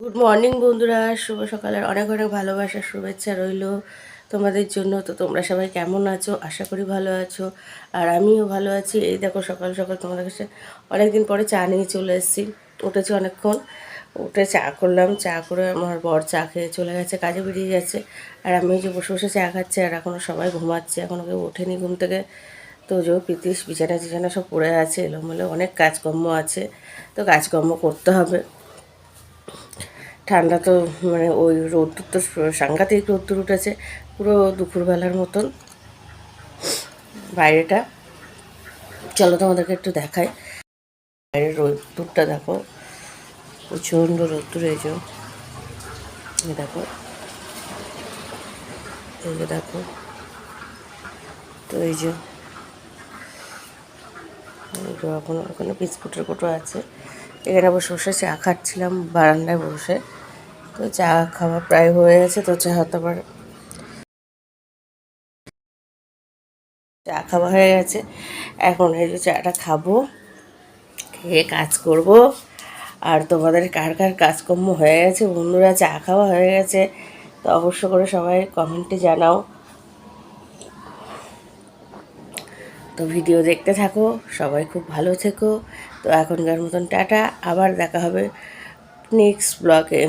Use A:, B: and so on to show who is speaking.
A: Good morning বন্ধুরা, শুভ সকালের অনেক অনেক ভালোবাসা শুভেচ্ছা রইল তোমাদের জন্য। তো তোমরা সবাই কেমন আছো? আশা করি ভালো আছো, আর আমিও ভালো আছি। এই দেখো সকাল সকাল তোমাদের কাছে অনেকদিন পরে চা নিয়ে চলে এসেছি। উঠেছি অনেকক্ষণ, উঠে চা করলাম। চা করে আমার বর চা খেয়ে চলে গেছে, কাজে বেরিয়ে গেছে। আর আমি যে বসে বসে চা খাচ্ছি, আর এখনও সবাই ঘুমাচ্ছে, এখনও কেউ ওঠেনি ঘুম থেকে। তো যে পিতিশ বিছানা টিছানা সব পড়ে আছে, এলোমেলো অনেক কাজকর্ম আছে, তো কাজকর্ম করতে হবে। ঠান্ডা তো মানে ওই রোদ্দুর তো সাংঘাতিক রোদ্দুর উঠেছে, পুরো দুপুরবেলার মতন বাইরেটা। চলো তোমাদেরকে একটু দেখাই বাইরের রোদ্দুরটা। দেখো প্রচণ্ড রোদ্দুর। এই যে দেখো, এই যে দেখো, তো এই যে এখন ওখানে বিস্কুটের কোটো আছে। এখানে বসে বসে চা খাচ্ছিলাম বারান্দায় বসে। তো চা খাওয়া প্রায় হয়ে গেছে, তো চা হতে পারে চা খাওয়া হয়ে গেছে। এখন এই যে চাটা খাবো, খেয়ে কাজ করব। আর তোমাদের কার কার কাজকর্ম হয়ে গেছে বন্ধুরা, চা খাওয়া হয়ে গেছে, তো অবশ্য করে সবাই কমেন্টে জানাও। তো ভিডিও দেখতে থাকো, সবাই খুব ভালো থেকো। তো এখনকার মতন টাটা, আবার দেখা হবে নেক্সট ব্লগে।